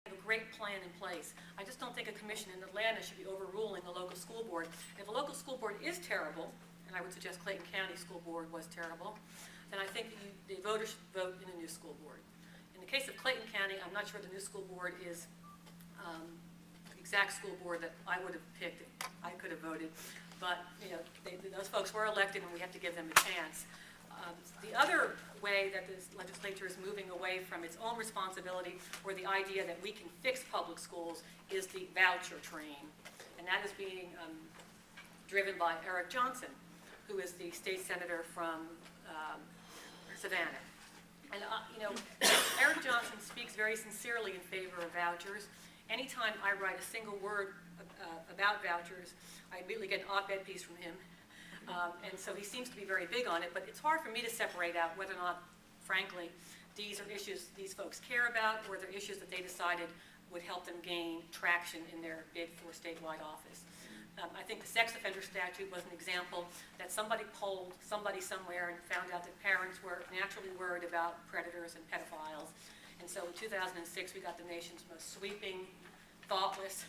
have a great plan in place. I just don't think a commission in Atlanta should be overruling the local school board. If a local school board is terrible, and I would suggest Clayton County School Board was terrible, then I think the voters should vote in a new school board. In the case of Clayton County, I'm not sure the new school board is the exact school board that I would have picked if I could have voted, but those folks were elected and we have to give them a chance. The other way that this legislature is moving away from its own responsibility, or the idea that we can fix public schools, is the voucher train. And that is being driven by Eric Johnson, who is the state senator from Savannah. And Eric Johnson speaks very sincerely in favor of vouchers. Anytime I write a single word about vouchers, I immediately get an op-ed piece from him. And so he seems to be very big on it, but it's hard for me to separate out whether or not, frankly, these are issues these folks care about, or they're issues that they decided would help them gain traction in their bid for statewide office. I think the sex offender statute was an example that somebody polled somebody somewhere and found out that parents were naturally worried about predators and pedophiles. And so in 2006, we got the nation's most sweeping, thoughtless,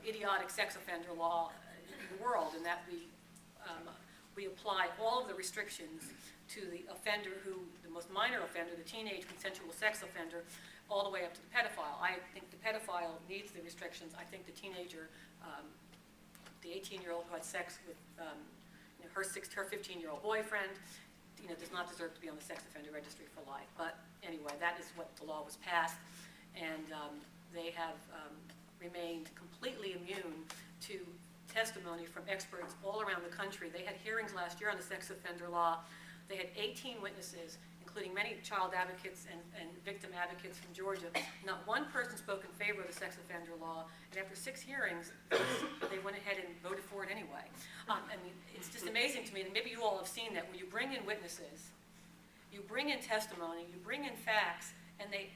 idiotic sex offender law in the world, and that we apply all of the restrictions to the offender the most minor offender, the teenage consensual sex offender, all the way up to the pedophile. I think the pedophile needs the restrictions. I think the teenager, the 18-year-old who had sex with her 15-year-old boyfriend, does not deserve to be on the sex offender registry for life. But anyway, that is what the law was passed, and they have remained completely immune to testimony from experts all around the country. They had hearings last year on the sex offender law. They had 18 witnesses, including many child advocates and victim advocates from Georgia. Not one person spoke in favor of the sex offender law, and after 6 hearings, they went ahead and voted for it anyway. It's just amazing to me, and maybe you all have seen that, when you bring in witnesses, you bring in testimony, you bring in facts, and they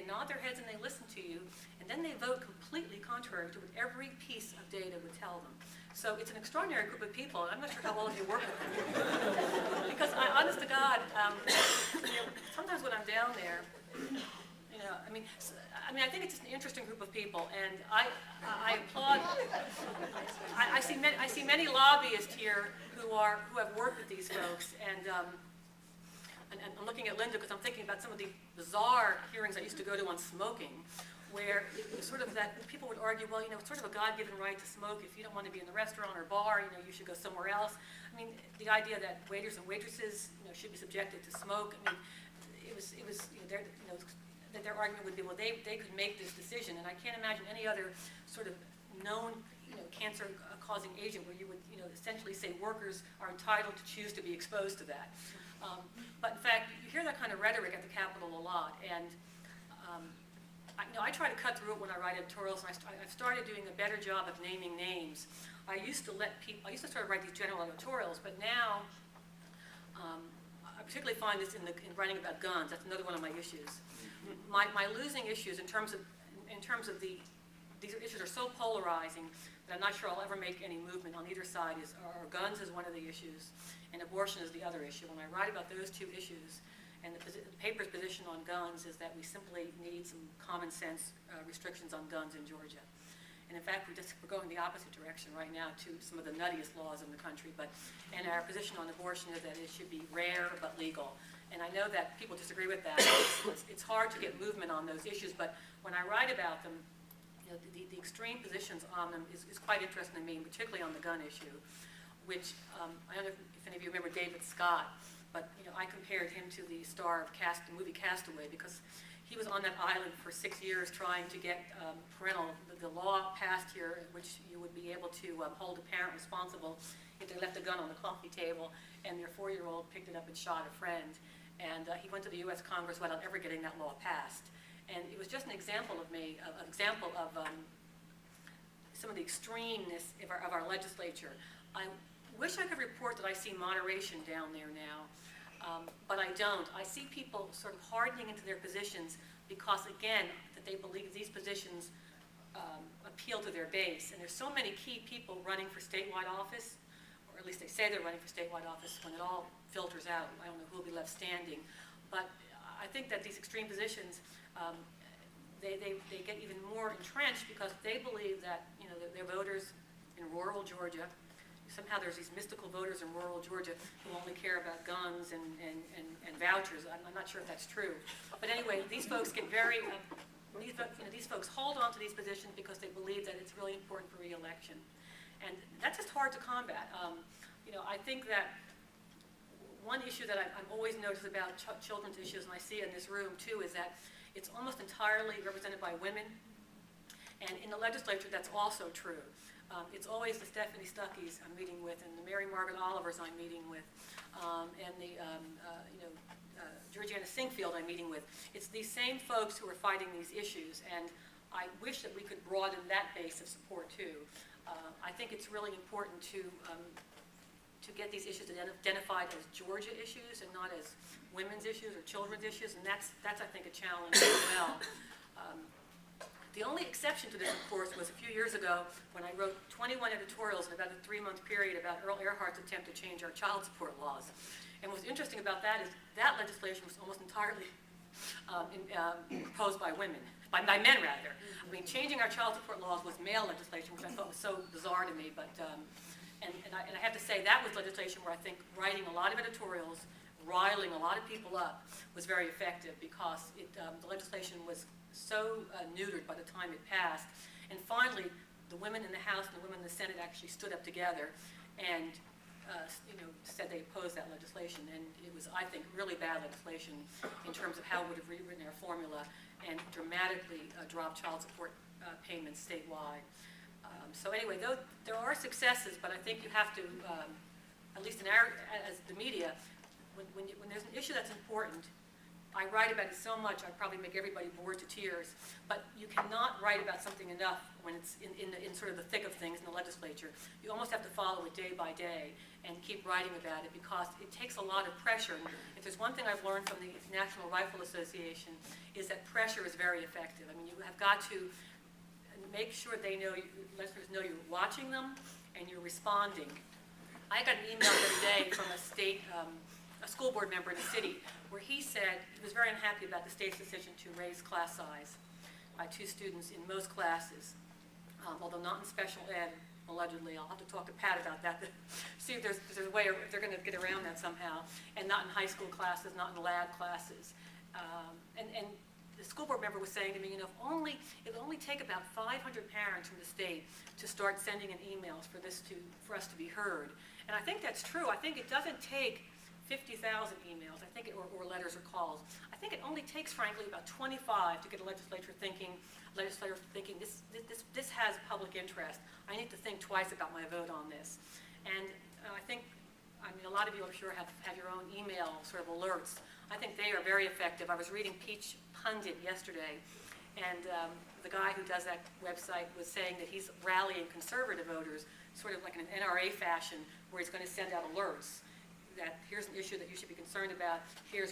nod their heads and they listen to you, and then they vote completely contrary to what every piece of data would tell them. So it's an extraordinary group of people, and I'm not sure how well of you work with them. Because honest to God, sometimes when I'm down there, I think it's just an interesting group of people, and I applaud. I see many lobbyists here who have worked with these folks, and I'm looking at Linda because I'm thinking about some of the bizarre hearings I used to go to on smoking, where it was sort of that people would argue, well, it's sort of a God-given right to smoke. If you don't want to be in the restaurant or bar, you should go somewhere else. The idea that waiters and waitresses, should be subjected to smoke. It was that their argument would be, well, they could make this decision, and I can't imagine any other sort of known, cancer-causing agent where you would, essentially say workers are entitled to choose to be exposed to that. But in fact, you hear that kind of rhetoric at the Capitol a lot, and I try to cut through it when I write editorials, and I've started doing a better job of naming names. I used to sort of write these general editorials, but now I particularly find this in writing about guns. That's another one of my issues. My losing issues in terms of these issues are so polarizing that I'm not sure I'll ever make any movement on either side. Are guns is one of the issues, and abortion is the other issue. When I write about those two issues, and the paper's position on guns is that we simply need some common sense restrictions on guns in Georgia. And in fact, we're going the opposite direction right now to some of the nuttiest laws in the country. And our position on abortion is that it should be rare but legal. And I know that people disagree with that. It's hard to get movement on those issues, but when I write about them, the extreme positions on them is quite interesting to me, particularly on the gun issue, which I don't know if any of you remember David Scott, but I compared him to the star of the movie Castaway, because he was on that island for 6 years trying to get the law passed here, in which you would be able to hold a parent responsible if they left a gun on the coffee table and their 4-year-old picked it up and shot a friend. And he went to the U.S. Congress without ever getting that law passed. And it was just an example of some of the extremeness of our legislature. I wish I could report that I see moderation down there now, but I don't. I see people sort of hardening into their positions because, again, that they believe these positions appeal to their base. And there's so many key people running for statewide office, or at least they say they're running for statewide office. When it all filters out, I don't know who will be left standing. But I think that these extreme positions, they get even more entrenched because they believe that, you know, their voters in rural Georgia, somehow there's these mystical voters in rural Georgia who only care about guns and vouchers. I'm not sure if that's true. But anyway, these folks get very, these folks hold on to these positions because they believe that it's really important for re-election. And that's just hard to combat. You know, I think that one issue that I'm always noticed about children's issues, and I see in this room too, is that it's almost entirely represented by women. And in the legislature, that's also true. It's always the Stephanie Stuckeys I'm meeting with, and the Mary Margaret Olivers I'm meeting with, and the Georgiana Sinkfield I'm meeting with. It's these same folks who are fighting these issues, and I wish that we could broaden that base of support too. I think it's really important to get these issues identified as Georgia issues and not as women's issues or children's issues, and that's I think a challenge as well. The only exception to this, of course, was a few years ago when I wrote 21 editorials in about a 3-month period about Earl Earhart's attempt to change our child support laws. And what's interesting about that is that legislation was almost entirely proposed by women, by men rather. I mean, changing our child support laws was male legislation, which I thought was so bizarre to me. But and I have to say that was legislation where I think writing a lot of editorials, riling a lot of people up, was very effective because the legislation was so neutered by the time it passed. And finally, the women in the House and the women in the Senate actually stood up together and you know, said they opposed that legislation. And it was, I think, really bad legislation in terms of how it would have rewritten our formula and dramatically dropped child support payments statewide. So anyway, there are successes, but I think you have to, at least in our, as the media, when there's an issue that's important, I write about it so much I probably make everybody bored to tears, but you cannot write about something enough when it's in sort of the thick of things in the legislature. You almost have to follow it day by day and keep writing about it because it takes a lot of pressure. And if there's one thing I've learned from the National Rifle Association is that pressure is very effective. I mean, you have got to make sure listeners know you're watching them and you're responding. I got an email the other day from a school board member in a city where he said he was very unhappy about the state's decision to raise class size by 2 students in most classes, although not in special ed, allegedly. I'll have to talk to Pat about that to see if there's a way, or if they're going to get around that somehow, and not in high school classes, not in lab classes. And the school board member was saying to me, you know, it would only take about 500 parents from the state to start sending in emails for us to be heard. And I think that's true. I think it doesn't take 50,000 emails, I think, or letters or calls. I think it only takes, frankly, about 25 to get a legislator thinking this has public interest. I need to think twice about my vote on this. And I think, I mean, a lot of you, I'm sure, have your own email sort of alerts. I think they are very effective. I was reading Peach Pundit yesterday, and the guy who does that website was saying that he's rallying conservative voters, sort of like in an NRA fashion, where he's going to send out alerts that here's an issue that you should be concerned about, here's